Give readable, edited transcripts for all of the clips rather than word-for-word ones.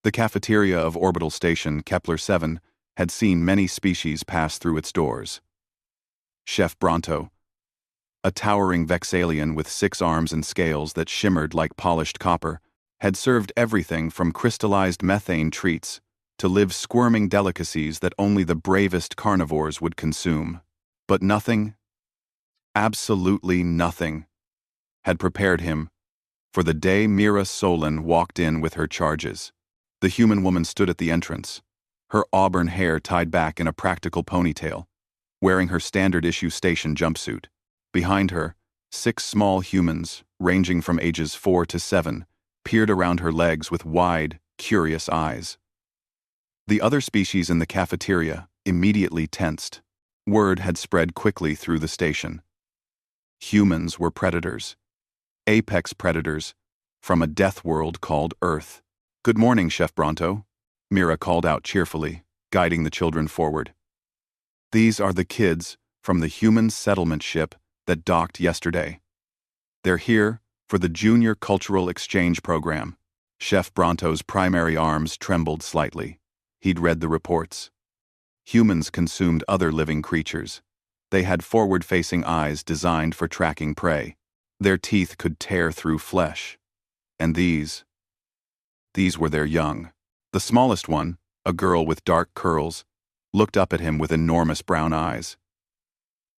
The cafeteria of orbital station Kepler 7 had seen many species pass through its doors. Chef Bronto, a towering Vexalian with 6 arms and scales that shimmered like polished copper, had served everything from crystallized methane treats to live squirming delicacies that only the bravest carnivores would consume. But nothing, absolutely nothing, had prepared him for the day Mira Solon walked in with her charges. The human woman stood at the entrance, her auburn hair tied back in a practical ponytail, wearing her standard-issue station jumpsuit. Behind her, 6 small humans, ranging from ages 4 to 7, peered around her legs with wide, curious eyes. The other species in the cafeteria immediately tensed. Word had spread quickly through the station. Humans were predators. Apex predators from a death world called Earth. "Good morning, Chef Bronto," Mira called out cheerfully, guiding the children forward. "These are the kids from the human settlement ship that docked yesterday. They're here for the Junior Cultural Exchange Program." Chef Bronto's primary arms trembled slightly. He'd read the reports. Humans consumed other living creatures. They had forward-facing eyes designed for tracking prey. Their teeth could tear through flesh. And these were their young. The smallest one, a girl with dark curls, looked up at him with enormous brown eyes.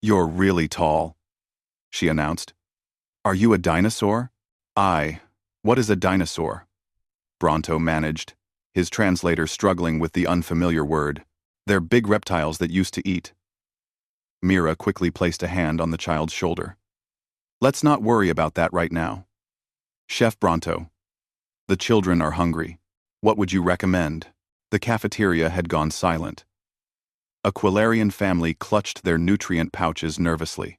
"You're really tall," she announced. "Are you a dinosaur?" What is a dinosaur?" Bronto managed, his translator struggling with the unfamiliar word. "They're big reptiles that used to eat." Mira quickly placed a hand on the child's shoulder. "Let's not worry about that right now. Chef Bronto, the children are hungry. What would you recommend?" The cafeteria had gone silent. A Quilarian family clutched their nutrient pouches nervously.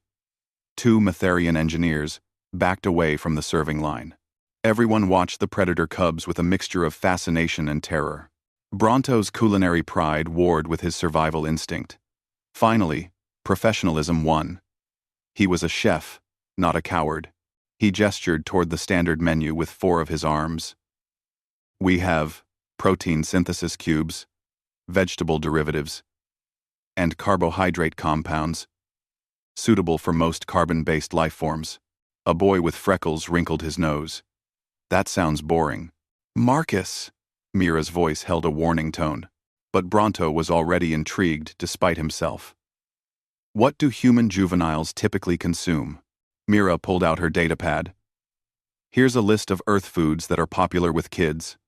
2 Metherian engineers backed away from the serving line. Everyone watched the predator cubs with a mixture of fascination and terror. Bronto's culinary pride warred with his survival instinct. Finally, professionalism won. He was a chef, not a coward. He gestured toward the standard menu with 4 of his arms. "We have protein synthesis cubes, vegetable derivatives, and carbohydrate compounds, suitable for most carbon-based life forms." A boy with freckles wrinkled his nose. "That sounds boring." "Marcus!" Mira's voice held a warning tone, but Bronto was already intrigued despite himself. "What do human juveniles typically consume?" Mira pulled out her datapad. "Here's a list of Earth foods that are popular with kids.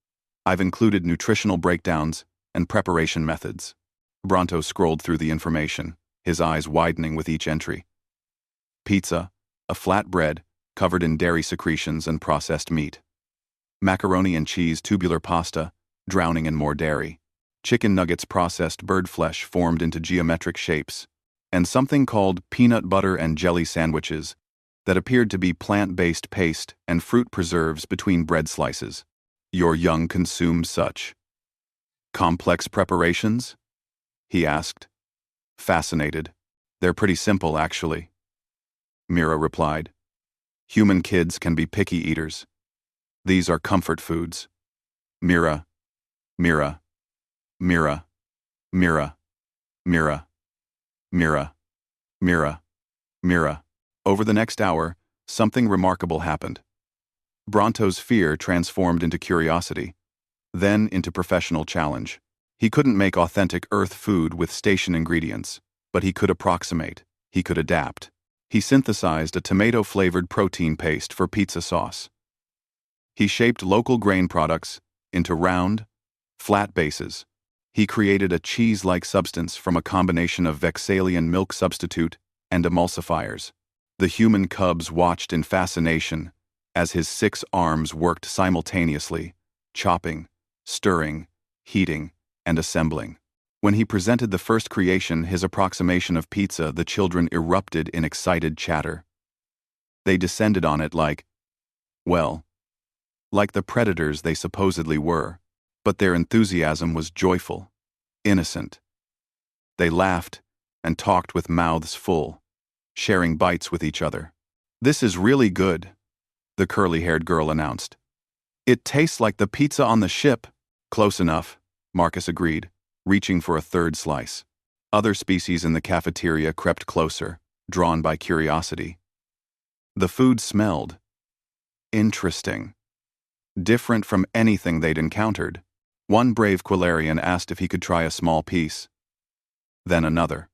I've included nutritional breakdowns and preparation methods." Bronto scrolled through the information, his eyes widening with each entry. Pizza, a flat bread covered in dairy secretions and processed meat. Macaroni and cheese tubular pasta, drowning in more dairy. Chicken nuggets processed bird flesh formed into geometric shapes. And something called peanut butter and jelly sandwiches that appeared to be plant-based paste and fruit preserves between bread slices. "Your young consume such complex preparations?" he asked. Fascinated. "They're pretty simple, actually," Mira replied. "Human kids can be picky eaters. These are comfort foods." Mira, Mira, Mira, Mira, Mira, Mira, Mira, Mira. Over the next hour, something remarkable happened. Bronto's fear transformed into curiosity, then into professional challenge. He couldn't make authentic Earth food with station ingredients, but he could approximate, he could adapt. He synthesized a tomato-flavored protein paste for pizza sauce. He shaped local grain products into round, flat bases. He created a cheese-like substance from a combination of Vexalian milk substitute and emulsifiers. The human cubs watched in fascination as his 6 arms worked simultaneously, chopping, stirring, heating, and assembling. When he presented the first creation, his approximation of pizza, the children erupted in excited chatter. They descended on it like the predators they supposedly were, but their enthusiasm was joyful, innocent. They laughed and talked with mouths full, sharing bites with each other. "This is really good," the curly-haired girl announced. "It tastes like the pizza on the ship." Close enough, Marcus agreed, reaching for a third slice. Other species in the cafeteria crept closer, drawn by curiosity. The food smelled interesting, different from anything they'd encountered. One brave Quilarian asked if he could try a small piece. Then another.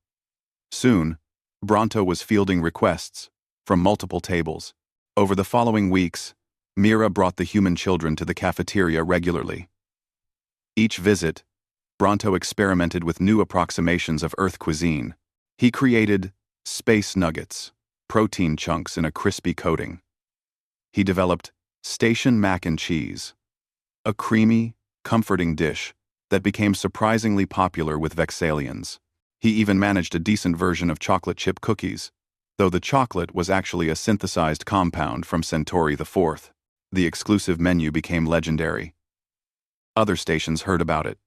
Soon, Bronto was fielding requests from multiple tables. Over the following weeks, Mira brought the human children to the cafeteria regularly. Each visit, Bronto experimented with new approximations of Earth cuisine. He created space nuggets, protein chunks in a crispy coating. He developed station mac and cheese, a creamy, comforting dish that became surprisingly popular with Vexalians. He even managed a decent version of chocolate chip cookies, though the chocolate was actually a synthesized compound from Centauri IV. The exclusive menu became legendary. Other stations heard about it.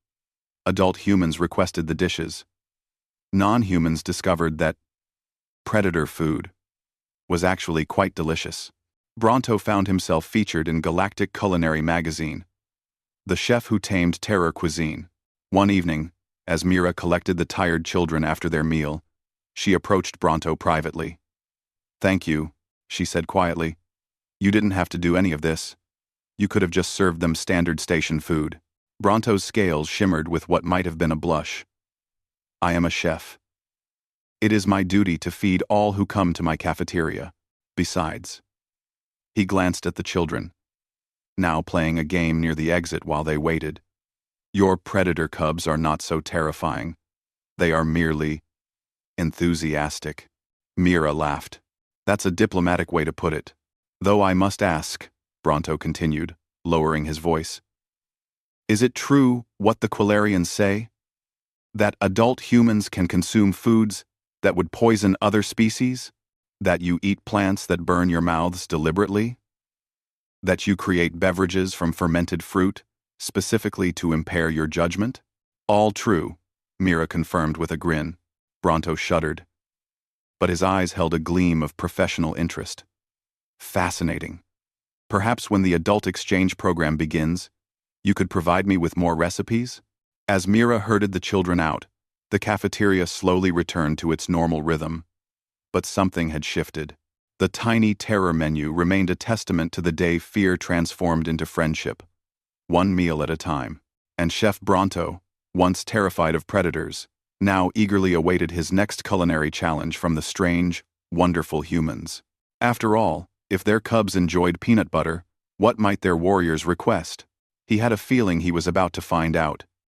Adult humans requested the dishes. Non-humans discovered that predator food was actually quite delicious. Bronto found himself featured in Galactic Culinary magazine, the chef who tamed terror cuisine. One evening, as Mira collected the tired children after their meal, she approached Bronto privately. "Thank you," she said quietly. "You didn't have to do any of this. You could have just served them standard station food." Bronto's scales shimmered with what might have been a blush. "I am a chef. It is my duty to feed all who come to my cafeteria. Besides," he glanced at the children, now playing a game near the exit while they waited. "Your predator cubs are not so terrifying. They are merely enthusiastic." Mira laughed. "That's a diplomatic way to put it. Though I must ask," Bronto continued, lowering his voice, "is it true what the Quilarians say? That adult humans can consume foods that would poison other species? That you eat plants that burn your mouths deliberately? That you create beverages from fermented fruit, specifically to impair your judgment?" "All true," Mira confirmed with a grin. Bronto shuddered, but his eyes held a gleam of professional interest. "Fascinating. Perhaps when the adult exchange program begins, you could provide me with more recipes?" As Mira herded the children out, the cafeteria slowly returned to its normal rhythm. But something had shifted. The tiny terror menu remained a testament to the day fear transformed into friendship, one meal at a time. And Chef Bronto, once terrified of predators, now eagerly awaited his next culinary challenge from the strange, wonderful humans. After all, if their cubs enjoyed peanut butter, what might their warriors request? He had a feeling he was about to find out.